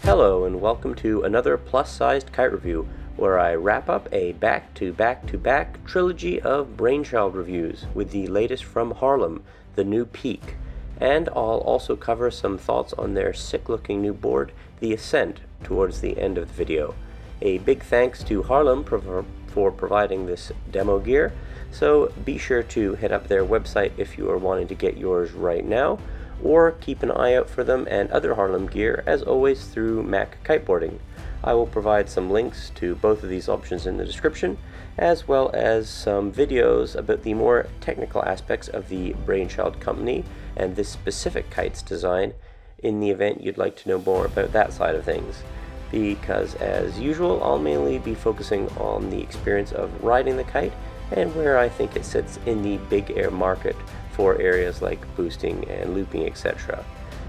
Hello and welcome to another plus-sized kite review, where I wrap up a back-to-back-to-back trilogy of Brainchild reviews with the latest from Harlem, the new Peak, and I'll also cover some thoughts on their sick-looking new board, the Ascent, towards the end of the video. A big thanks to Harlem for providing this demo gear, so be sure to hit up their website if you are wanting to get yours right now, or keep an eye out for them and other Harlem gear, as always, through Mac Kiteboarding. I will provide some links to both of these options in the description, as well as some videos about the more technical aspects of the Brainchild company and this specific kite's design, in the event you'd like to know more about that side of things. Because, as usual, I'll mainly be focusing on the experience of riding the kite and where I think it sits in the big air market for areas like boosting and looping, etc.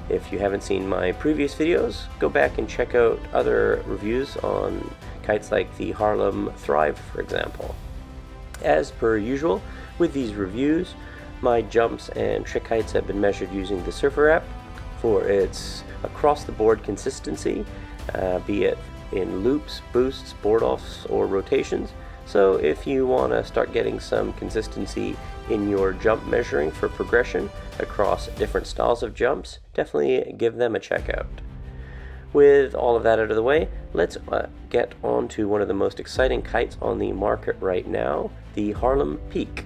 If you haven't seen my previous videos, go back and check out other reviews on kites like the Harlem Thrive, for example. As per usual, with these reviews, my jumps and trick heights have been measured using the Surfer app for its across-the-board consistency, be it in loops, boosts, board-offs, or rotations. So if you want to start getting some consistency in your jump measuring for progression across different styles of jumps, definitely give them a check out. With all of that out of the way, let's get on to one of the most exciting kites on the market right now, the Harlem Peak.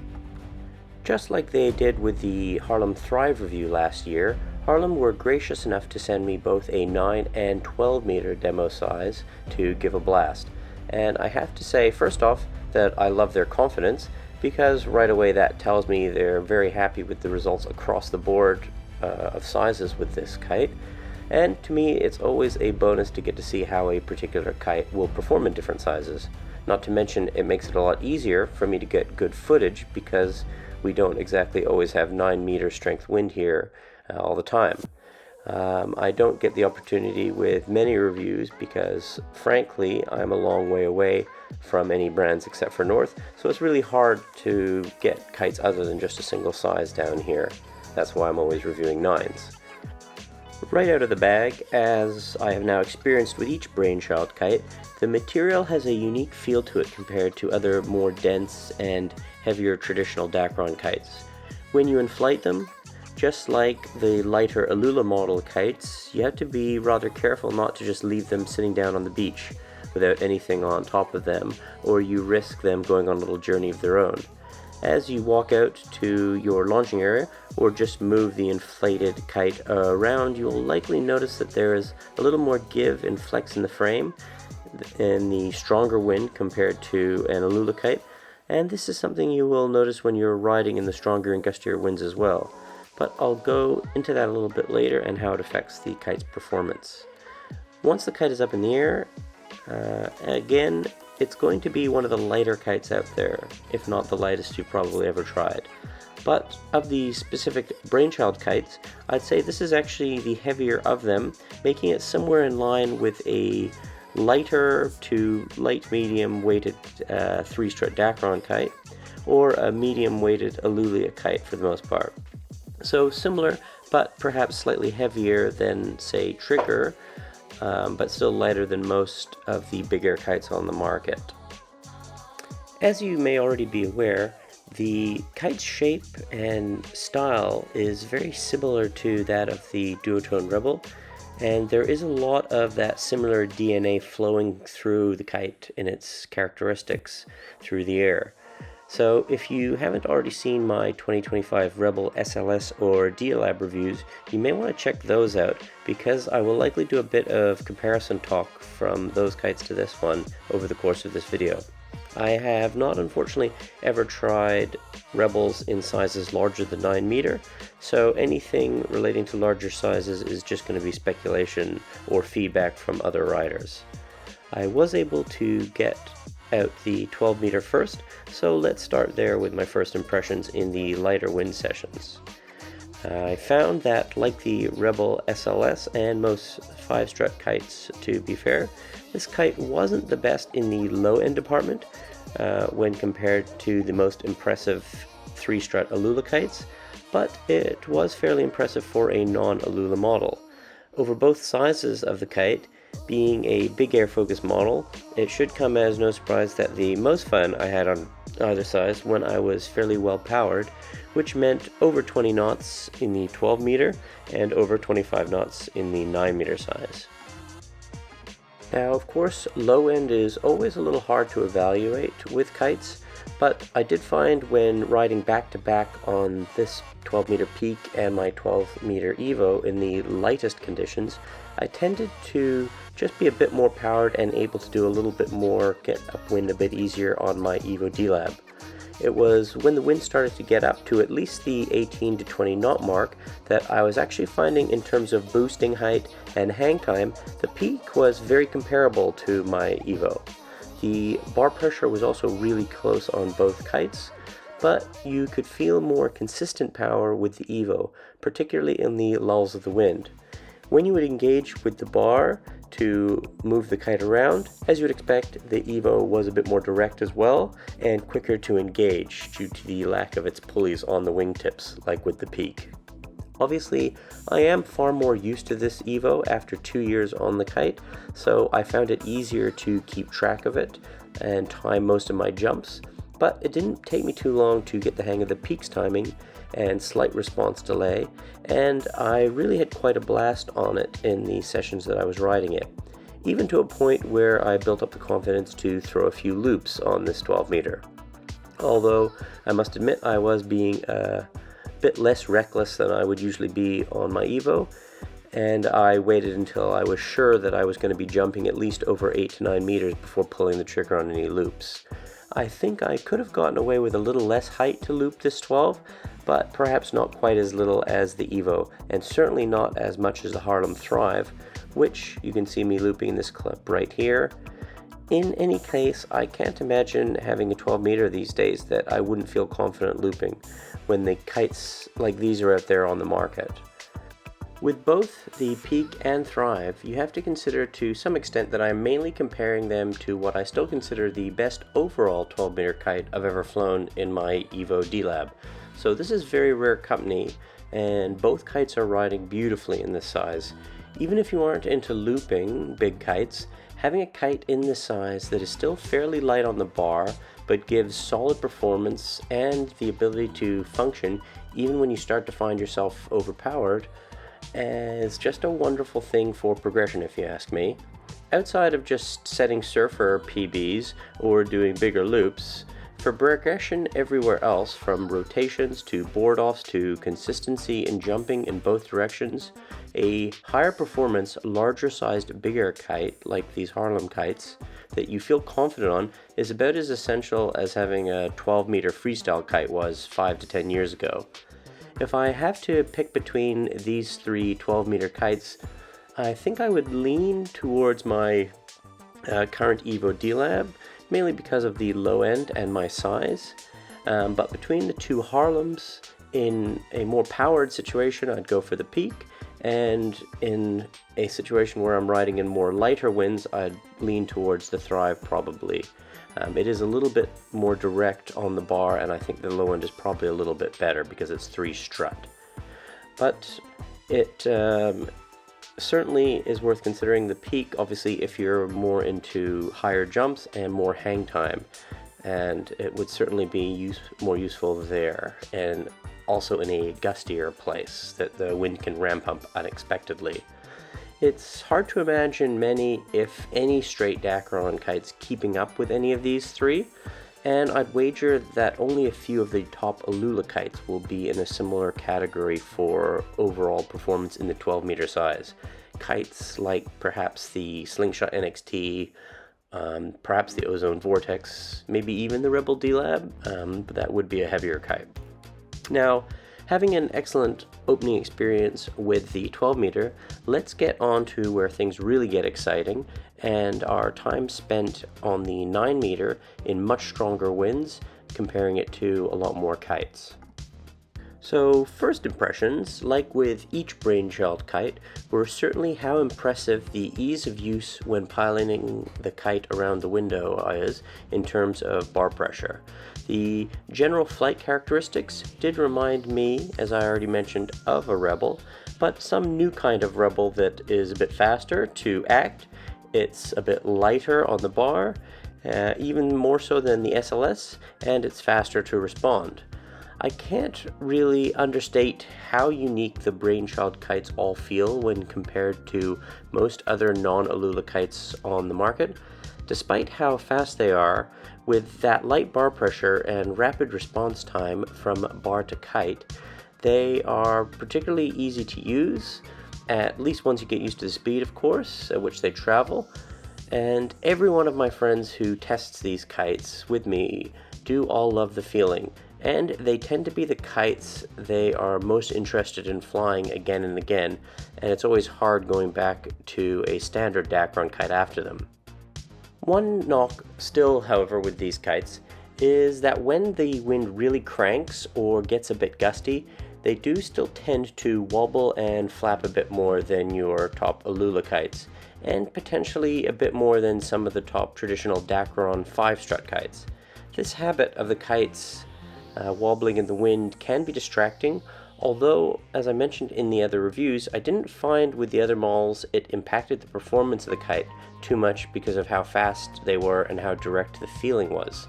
Just like they did with the Harlem Thrive review last year, Harlem were gracious enough to send me both a 9 and 12 meter demo size to give a blast. And I have to say, first off, that I love their confidence, because right away that tells me they're very happy with the results across the board of sizes with this kite. And to me, it's always a bonus to get to see how a particular kite will perform in different sizes. Not to mention, it makes it a lot easier for me to get good footage, because we don't exactly always have 9 meter strength wind here all the time. I don't get the opportunity with many reviews because, frankly, I'm a long way away from any brands except for North, so it's really hard to get kites other than just a single size down here. That's why I'm always reviewing 9s. Right out of the bag, as I have now experienced with each Brainchild kite, the material has a unique feel to it compared to other more dense and heavier traditional Dacron kites. When you inflate them, just like the lighter Alula model kites, you have to be rather careful not to just leave them sitting down on the beach without anything on top of them, or you risk them going on a little journey of their own. As you walk out to your launching area, or just move the inflated kite around, you'll likely notice that there is a little more give and flex in the frame and the stronger wind compared to an Alula kite, and this is something you will notice when you're riding in the stronger and gustier winds as well. But I'll go into that a little bit later and how it affects the kite's performance. Once the kite is up in the air, again, it's going to be one of the lighter kites out there, if not the lightest you've probably ever tried. But of the specific Brainchild kites, I'd say this is actually the heavier of them, making it somewhere in line with a lighter to light medium weighted 3-strut Dacron kite, or a medium weighted Alula kite for the most part. So similar, but perhaps slightly heavier than, say, Trigger, but still lighter than most of the bigger kites on the market. As you may already be aware, the kite's shape and style is very similar to that of the duotone Rebel, and there is a lot of that similar DNA flowing through the kite in its characteristics through the air. So if you haven't already seen my 2025 Rebel SLS or DLab reviews, you may want to check those out, because I will likely do a bit of comparison talk from those kites to this one over the course of this video. I have not, unfortunately, ever tried Rebels in sizes larger than 9 meter, so anything relating to larger sizes is just going to be speculation or feedback from other riders. I was able to get out the 12 meter first, so let's start there with my first impressions in the lighter wind sessions. I found that, like the Rebel SLS and most 5-strut kites, to be fair, this kite wasn't the best in the low end department when compared to the most impressive 3-strut Alula kites, but it was fairly impressive for a non-Alula model. Over both sizes of the kite, being a big air focus model, it should come as no surprise that the most fun I had on either size when I was fairly well powered, which meant over 20 knots in the 12 meter and over 25 knots in the 9 meter size. Now, of course, low end is always a little hard to evaluate with kites, but I did find when riding back to back on this 12 meter peak and my 12 meter Evo in the lightest conditions, I tended to just be a bit more powered and able to do a little bit more, get upwind a bit easier on my Evo D-Lab. It was when the wind started to get up to at least the 18 to 20 knot mark that I was actually finding, in terms of boosting height and hang time, the peak was very comparable to my Evo. The bar pressure was also really close on both kites, but you could feel more consistent power with the Evo, particularly in the lulls of the wind. When you would engage with the bar to move the kite around, as you would expect, the Evo was a bit more direct as well and quicker to engage due to the lack of its pulleys on the wingtips, like with the peak. Obviously, I am far more used to this Evo after 2 years on the kite, so I found it easier to keep track of it and time most of my jumps, but it didn't take me too long to get the hang of the peak's timing and slight response delay, and I really had quite a blast on it in the sessions that I was riding it, even to a point where I built up the confidence to throw a few loops on this 12 meter. Although I must admit I was being a bit less reckless than I would usually be on my Evo, and I waited until I was sure that I was going to be jumping at least over 8 to 9 meters before pulling the trigger on any loops. I think I could have gotten away with a little less height to loop this 12, but perhaps not quite as little as the Evo, and certainly not as much as the Harlem Thrive, which you can see me looping in this clip right here. In any case, I can't imagine having a 12 meter these days that I wouldn't feel confident looping when the kites like these are out there on the market. With both the Peak and Thrive, you have to consider to some extent that I'm mainly comparing them to what I still consider the best overall 12 meter kite I've ever flown in my Evo D-Lab. So this is very rare company, and both kites are riding beautifully in this size. Even if you aren't into looping big kites, having a kite in this size that is still fairly light on the bar but gives solid performance and the ability to function even when you start to find yourself overpowered is just a wonderful thing for progression, if you ask me. Outside of just setting surfer PBs or doing bigger loops, for progression everywhere else, from rotations to board offs to consistency in jumping in both directions, a higher performance, larger sized, bigger kite like these Harlem kites that you feel confident on is about as essential as having a 12 meter freestyle kite was 5 to 10 years ago. If I have to pick between these three 12 meter kites, I think I would lean towards my current Evo D-Lab, mainly because of the low end and my size. But between the two Harlems, in a more powered situation, I'd go for the Peak, and in a situation where I'm riding in more lighter winds, I'd lean towards the Thrive probably. It is a little bit more direct on the bar, and I think the low end is probably a little bit better because it's 3 strut. But it certainly is worth considering the Peak, obviously, if you're more into higher jumps and more hang time, and it would certainly be more useful there, and also in a gustier place that the wind can ramp up unexpectedly. It's hard to imagine many, if any, straight Dacron kites keeping up with any of these three, and I'd wager that only a few of the top Alula kites will be in a similar category for overall performance in the 12 meter size. Kites like perhaps the Slingshot NXT, perhaps the Ozone Vortex, maybe even the Rebel D-Lab, but that would be a heavier kite. Now, having an excellent opening experience with the 12 meter, let's get on to where things really get exciting, and our time spent on the 9 meter in much stronger winds, comparing it to a lot more kites. So first impressions, like with each Brainchild kite, were certainly how impressive the ease of use when piloting the kite around the window is in terms of bar pressure. The general flight characteristics did remind me, as I already mentioned, of a Rebel, but some new kind of Rebel that is a bit faster to act. It's a bit lighter on the bar, even more so than the SLS, and it's faster to respond. I can't really understate how unique the Brainchild kites all feel when compared to most other non-Alula kites on the market. Despite how fast they are, with that light bar pressure and rapid response time from bar to kite, they are particularly easy to use, at least once you get used to the speed, of course, at which they travel. And every one of my friends who tests these kites with me do all love the feeling, and they tend to be the kites they are most interested in flying again and again, and it's always hard going back to a standard Dacron kite after them. One knock still, however, with these kites is that when the wind really cranks or gets a bit gusty, they do still tend to wobble and flap a bit more than your top Alula kites, and potentially a bit more than some of the top traditional Dacron 5-strut kites. This habit of the kites wobbling in the wind can be distracting, although, as I mentioned in the other reviews, I didn't find with the other models it impacted the performance of the kite too much because of how fast they were and how direct the feeling was.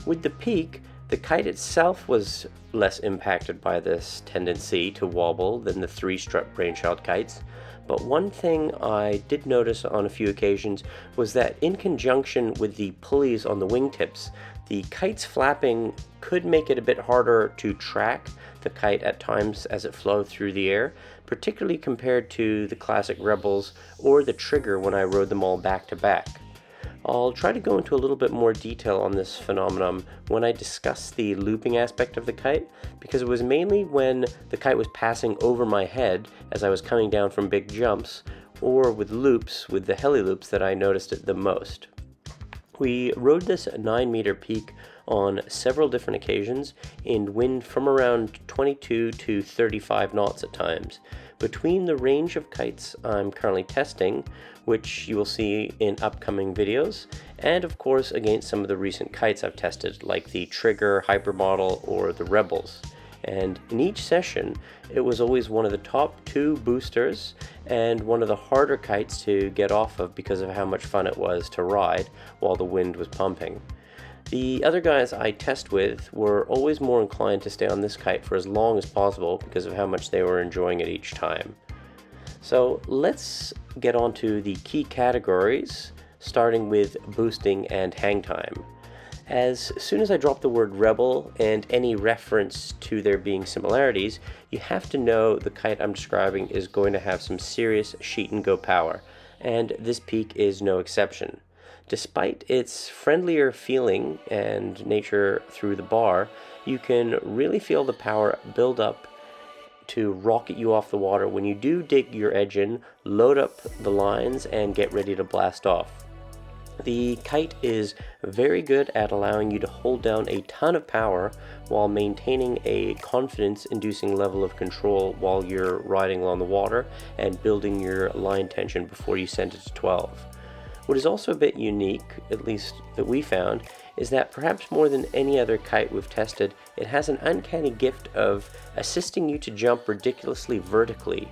With the Peak, the kite itself was less impacted by this tendency to wobble than the 3-strut Brainchild kites, but one thing I did notice on a few occasions was that in conjunction with the pulleys on the wingtips, the kite's flapping could make it a bit harder to track the kite at times as it flowed through the air, particularly compared to the classic Rebels or the Trigger when I rode them all back to back. I'll try to go into a little bit more detail on this phenomenon when I discuss the looping aspect of the kite, because it was mainly when the kite was passing over my head as I was coming down from big jumps, or with loops, with the heli loops, that I noticed it the most. We rode this 9-meter Peak on several different occasions in wind from around 22 to 35 knots at times. Between the range of kites I'm currently testing, which you will see in upcoming videos, and of course against some of the recent kites I've tested, like the Trigger, Hypermodel, or the Rebels. And in each session, it was always one of the top 2 boosters and one of the harder kites to get off of because of how much fun it was to ride while the wind was pumping. The other guys I test with were always more inclined to stay on this kite for as long as possible because of how much they were enjoying it each time. So let's get on to the key categories, starting with boosting and hang time. As soon as I drop the word Rebel and any reference to there being similarities, you have to know the kite I'm describing is going to have some serious sheet and go power, and this Peak is no exception. Despite its friendlier feeling and nature through the bar, you can really feel the power build up to rocket you off the water when you do dig your edge in, load up the lines, and get ready to blast off. The kite is very good at allowing you to hold down a ton of power while maintaining a confidence-inducing level of control while you're riding along the water and building your line tension before you send it to 12. What is also a bit unique, at least that we found, is that perhaps more than any other kite we've tested, it has an uncanny gift of assisting you to jump ridiculously vertically,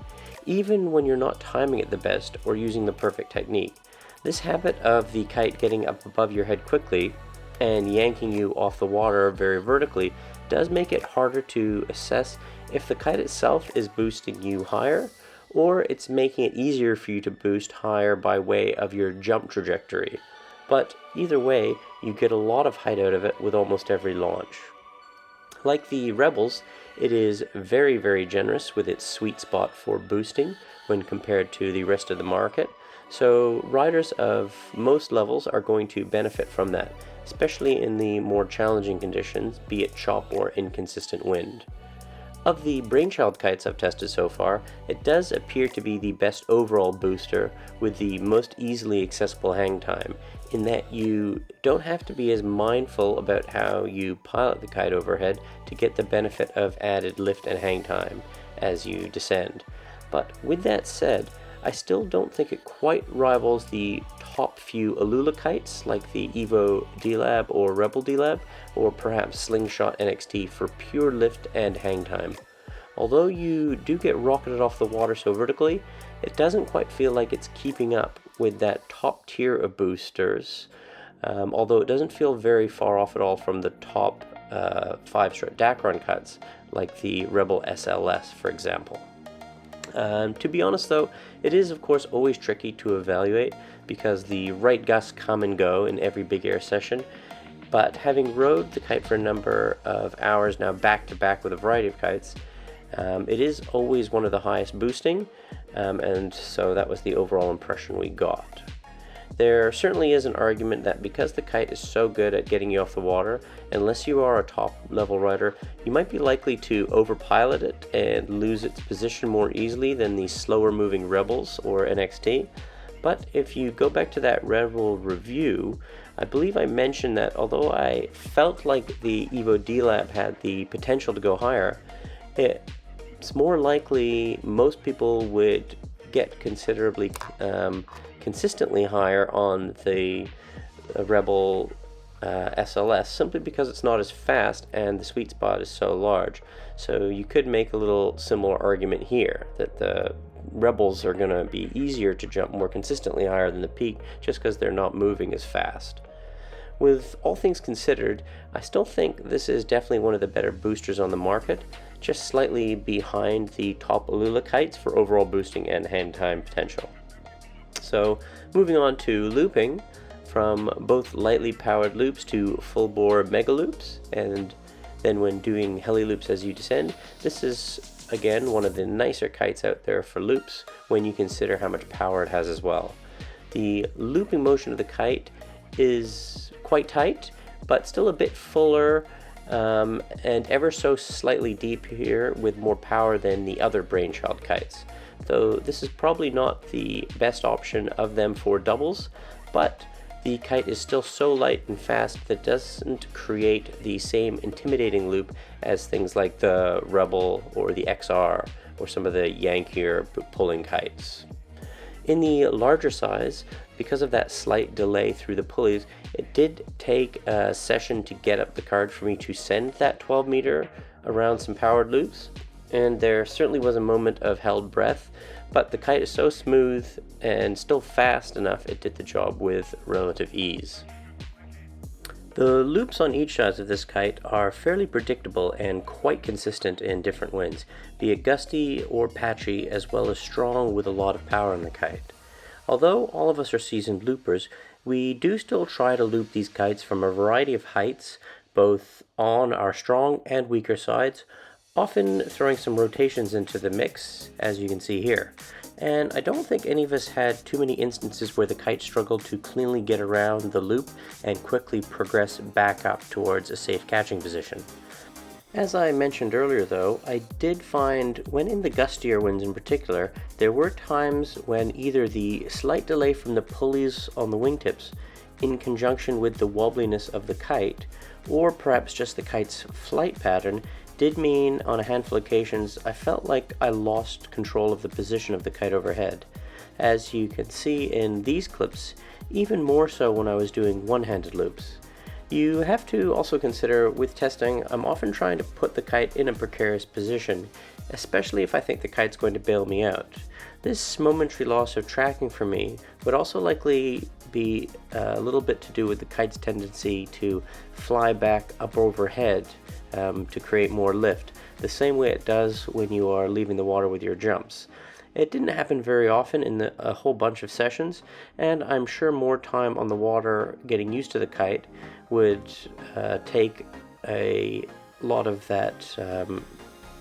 even when you're not timing it the best or using the perfect technique. This habit of the kite getting up above your head quickly and yanking you off the water very vertically does make it harder to assess if the kite itself is boosting you higher, or it's making it easier for you to boost higher by way of your jump trajectory. But either way, you get a lot of height out of it with almost every launch. Like the Rebels, it is very, very generous with its sweet spot for boosting when compared to the rest of the market, so riders of most levels are going to benefit from that, especially in the more challenging conditions, be it chop or inconsistent wind. Of the Brainchild kites I've tested so far, it does appear to be the best overall booster with the most easily accessible hang time, in that you don't have to be as mindful about how you pilot the kite overhead to get the benefit of added lift and hang time as you descend. But with that said, I still don't think it quite rivals the top few Alula kites like the Evo D-Lab or Rebel D-Lab, or perhaps Slingshot NXT for pure lift and hang time. Although you do get rocketed off the water so vertically, it doesn't quite feel like it's keeping up with that top tier of boosters, although it doesn't feel very far off at all from the top 5-strut Dacron cuts, like the Rebel SLS, for example. To be honest though, it is of course always tricky to evaluate because the right gusts come and go in every big air session, but having rode the kite for a number of hours now back to back with a variety of kites, it is always one of the highest boosting, and so that was the overall impression we got. There certainly is an argument that because the kite is so good at getting you off the water, unless you are a top level rider, you might be likely to overpilot it and lose its position more easily than the slower moving Rebels or NXT. But if you go back to that Rebel review, I believe I mentioned that although I felt like the Evo D-Lab had the potential to go higher, it's more likely most people would get considerably consistently higher on the Rebel SLS simply because it's not as fast and the sweet spot is so large. So you could make a little similar argument here that the Rebels are going to be easier to jump more consistently higher than the Peak just because they're not moving as fast. With all things considered, I still think this is definitely one of the better boosters on the market, just slightly behind the top Alula kites for overall boosting and hang time potential. So moving on to looping, from both lightly powered loops to full bore mega loops, and then when doing heli loops as you descend, this is again one of the nicer kites out there for loops when you consider how much power it has as well. The looping motion of the kite is quite tight, but still a bit fuller and ever so slightly deep here with more power than the other Brainchild kites. Though this is probably not the best option of them for doubles, but the kite is still so light and fast that it doesn't create the same intimidating loop as things like the Rebel or the XR or some of the yankier pulling kites. In the larger size, because of that slight delay through the pulleys, it did take a session to get up the card for me to send that 12 meter around some powered loops, and there certainly was a moment of held breath, but the kite is so smooth and still fast enough it did the job with relative ease. The loops on each side of this kite are fairly predictable and quite consistent in different winds, be it gusty or patchy, as well as strong with a lot of power in the kite. Although all of us are seasoned loopers, we do still try to loop these kites from a variety of heights, both on our strong and weaker sides, often throwing some rotations into the mix, as you can see here. And I don't think any of us had too many instances where the kite struggled to cleanly get around the loop and quickly progress back up towards a safe catching position. As I mentioned earlier though, I did find when in the gustier winds in particular, there were times when either the slight delay from the pulleys on the wingtips in conjunction with the wobbliness of the kite, or perhaps just the kite's flight pattern, did mean on a handful of occasions I felt like I lost control of the position of the kite overhead. As you can see in these clips, even more so when I was doing one-handed loops. You have to also consider with testing, I'm often trying to put the kite in a precarious position, especially if I think the kite's going to bail me out. This momentary loss of tracking for me would also likely be a little bit to do with the kite's tendency to fly back up overhead to create more lift, the same way it does when you are leaving the water with your jumps. It didn't happen very often in a whole bunch of sessions, and I'm sure more time on the water getting used to the kite would take a lot of that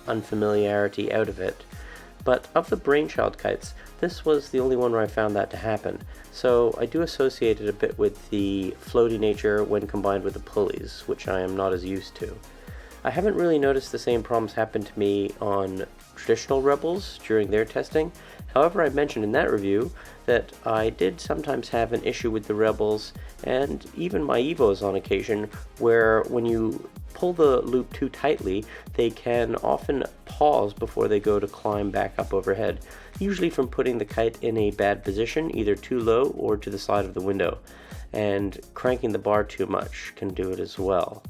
unfamiliarity out of it. But of the Brainchild kites, this was the only one where I found that to happen, so I do associate it a bit with the floaty nature when combined with the pulleys, which I am not as used to. I haven't really noticed the same problems happen to me on traditional Rebels during their testing. However, I mentioned in that review that I did sometimes have an issue with the Rebels and even my Evos on occasion, where when you pull the loop too tightly, they can often pause before they go to climb back up overhead, usually from putting the kite in a bad position, either too low or to the side of the window, and cranking the bar too much can do it as well.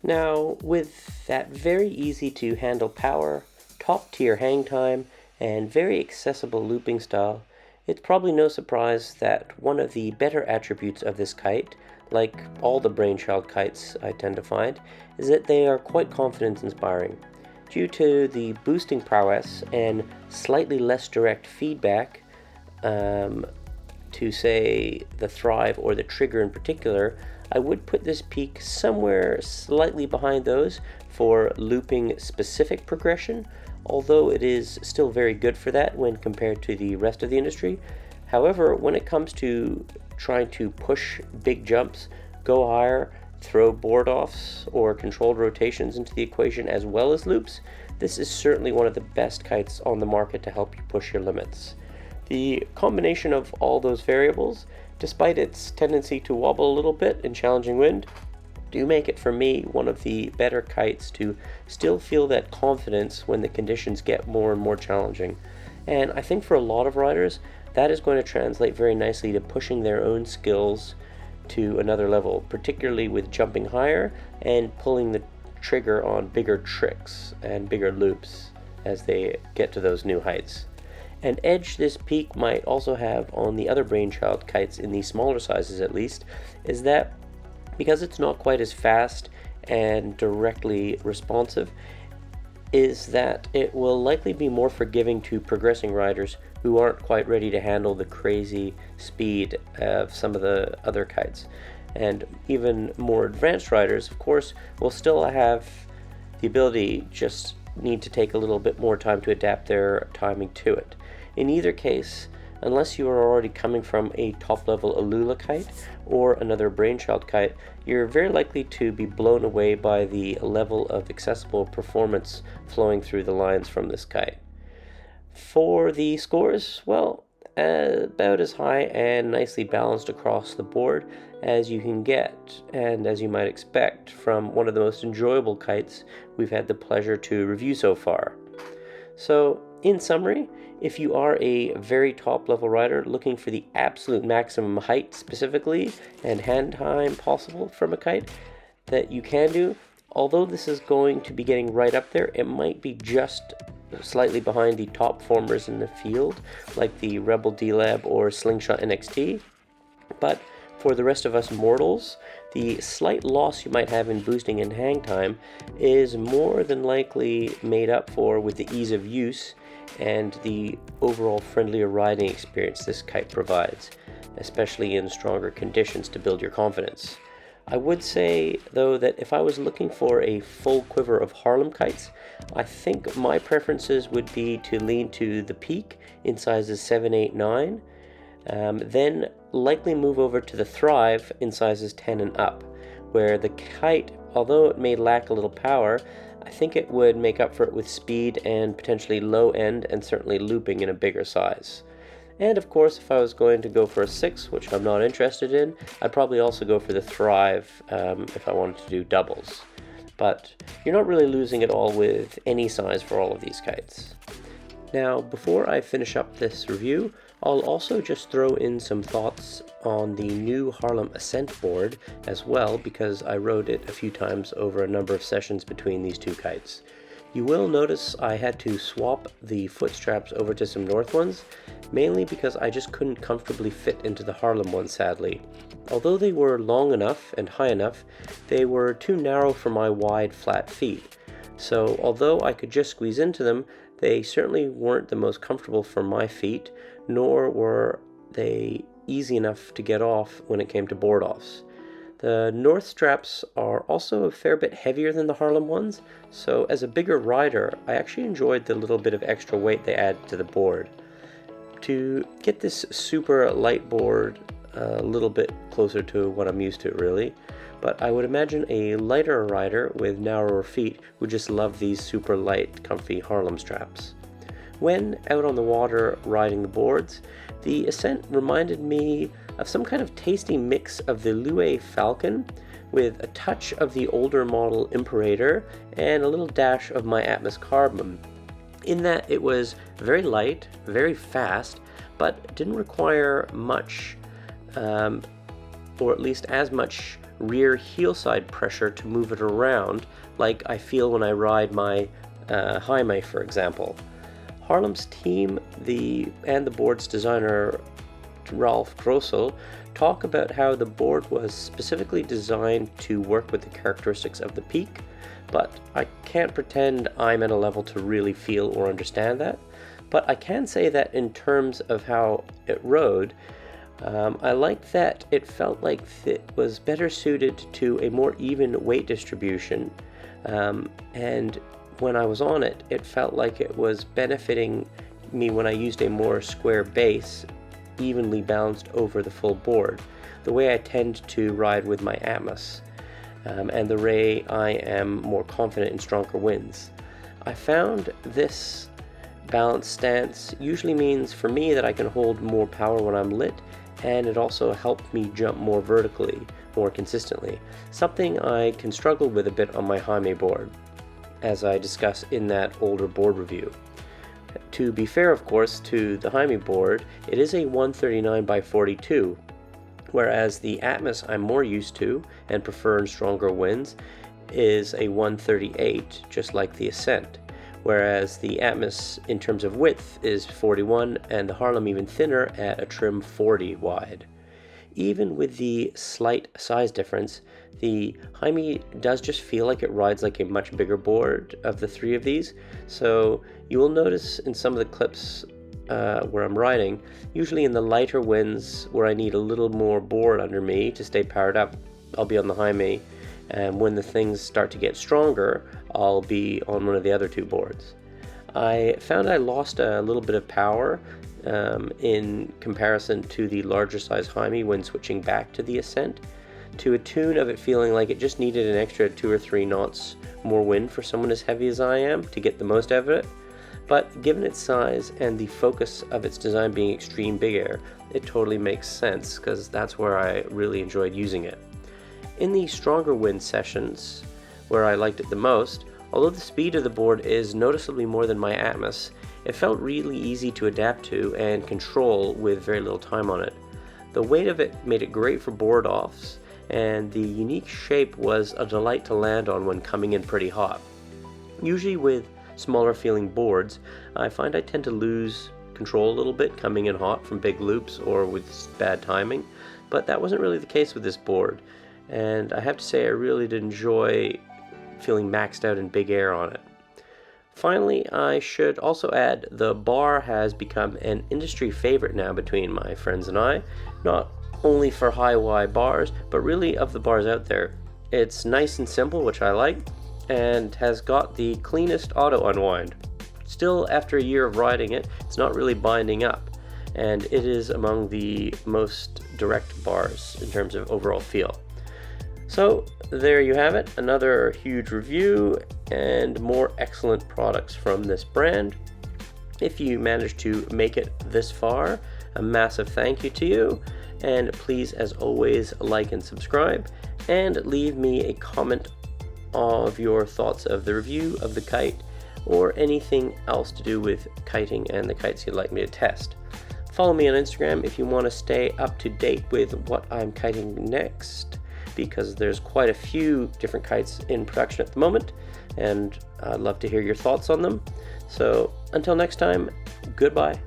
Now, with that very easy to handle power, top tier hang time, and very accessible looping style, it's probably no surprise that one of the better attributes of this kite, like all the Brainchild kites I tend to find, is that they are quite confidence inspiring. Due to the boosting prowess and slightly less direct feedback, to say the Thrive or the Trigger in particular, I would put this peak somewhere slightly behind those for looping specific progression, although it is still very good for that when compared to the rest of the industry. However, when it comes to trying to push big jumps, go higher, throw board offs or controlled rotations into the equation as well as loops, this is certainly one of the best kites on the market to help you push your limits. The combination of all those variables, despite its tendency to wobble a little bit in challenging wind, do make it for me one of the better kites to still feel that confidence when the conditions get more and more challenging. And I think for a lot of riders, that is going to translate very nicely to pushing their own skills to another level, particularly with jumping higher and pulling the trigger on bigger tricks and bigger loops as they get to those new heights. An edge this peak might also have on the other Brainchild kites in the smaller sizes at least, is that because it's not quite as fast and directly responsive, is that it will likely be more forgiving to progressing riders who aren't quite ready to handle the crazy speed of some of the other kites. And even more advanced riders, of course, will still have the ability, just need to take a little bit more time to adapt their timing to it. In either case, unless you are already coming from a top-level Alula kite or another Brainchild kite, you're very likely to be blown away by the level of accessible performance flowing through the lines from this kite. For the scores, well, about as high and nicely balanced across the board as you can get, and as you might expect from one of the most enjoyable kites we've had the pleasure to review so far. So, in summary, if you are a very top level rider looking for the absolute maximum height specifically and hand time possible from a kite that you can do, although this is going to be getting right up there, it might be just slightly behind the top formers in the field like the Rebel D-Lab or Slingshot NXT. But for the rest of us mortals, the slight loss you might have in boosting and hang time is more than likely made up for with the ease of use and the overall friendlier riding experience this kite provides, especially in stronger conditions to build your confidence. I would say, though, that if I was looking for a full quiver of Harlem kites, I think my preferences would be to lean to the Peak in sizes 7, 8, 9, then likely move over to the Thrive in sizes 10 and up, where the Kite, although it may lack a little power, I think it would make up for it with speed and potentially low end and certainly looping in a bigger size. And of course, if I was going to go for a 6, which I'm not interested in, I'd probably also go for the Thrive if I wanted to do doubles. But you're not really losing it all with any size for all of these kites. Now, before I finish up this review, I'll also just throw in some thoughts on the new Harlem Ascent Board as well, because I rode it a few times over a number of sessions between these two kites. You will notice I had to swap the foot straps over to some North ones, mainly because I just couldn't comfortably fit into the Harlem one, sadly. Although they were long enough and high enough, they were too narrow for my wide, flat feet. So although I could just squeeze into them, they certainly weren't the most comfortable for my feet, nor were they easy enough to get off when it came to board offs. The North straps are also a fair bit heavier than the Harlem ones, so as a bigger rider, I actually enjoyed the little bit of extra weight they add to the board. To get this super light board a little bit closer to what I'm used to, really, but I would imagine a lighter rider with narrower feet would just love these super light, comfy Harlem straps. When out on the water riding the boards, the Ascent reminded me of some kind of tasty mix of the Lue Falcon with a touch of the older model Imperator and a little dash of my Atmos Carbon, in that it was very light, very fast, but didn't require much, or at least as much rear heel side pressure to move it around, like I feel when I ride my Jaime, for example. Harlem's team and the board's designer Ralph Grossel talk about how the board was specifically designed to work with the characteristics of the Peak, but I can't pretend I'm at a level to really feel or understand that. But I can say that in terms of how it rode, I liked that it felt like it was better suited to a more even weight distribution, and when I was on it, it felt like it was benefiting me when I used a more square base, evenly balanced over the full board, the way I tend to ride with my Atmos, and the way I am more confident in stronger winds. I found this balanced stance usually means for me that I can hold more power when I'm lit, and it also helped me jump more vertically, more consistently, something I can struggle with a bit on my Jaime board, as I discuss in that older board review. To be fair, of course, to the Jaime board, it is a 139/42, whereas the Atmos I'm more used to and prefer in stronger winds is a 138, just like the Ascent, whereas the Atmos in terms of width is 41 and the Harlem even thinner at a trim 40 wide. Even with the slight size difference, the Jaime does just feel like it rides like a much bigger board of the three of these, so you will notice in some of the clips where I'm riding, usually in the lighter winds where I need a little more board under me to stay powered up, I'll be on the Jaime, and when the things start to get stronger, I'll be on one of the other two boards. I found I lost a little bit of power in comparison to the larger size Jaime when switching back to the Ascent, to a tune of it feeling like it just needed an extra 2 or 3 knots more wind for someone as heavy as I am to get the most out of it. But given its size and the focus of its design being extreme big air, it totally makes sense, because that's where I really enjoyed using it. In the stronger wind sessions, where I liked it the most, although the speed of the board is noticeably more than my Atmos, it felt really easy to adapt to and control with very little time on it. The weight of it made it great for board offs, and the unique shape was a delight to land on when coming in pretty hot. Usually with smaller feeling boards, I find I tend to lose control a little bit coming in hot from big loops or with bad timing, but that wasn't really the case with this board, and I have to say I really did enjoy feeling maxed out in big air on it. Finally, I should also add the bar has become an industry favorite now between my friends and I, not only for high Y bars, but really of the bars out there. It's nice and simple, which I like, and has got the cleanest auto unwind. Still, after a year of riding it, it's not really binding up, and it is among the most direct bars in terms of overall feel. So there you have it, another huge review and more excellent products from this brand. If you managed to make it this far, a massive thank you to you, and please, as always, like and subscribe, and leave me a comment of your thoughts of the review of the Kite, or anything else to do with kiting and the kites you'd like me to test. Follow me on Instagram if you want to stay up to date with what I'm kiting next, because there's quite a few different kites in production at the moment, and I'd love to hear your thoughts on them. So until next time, goodbye.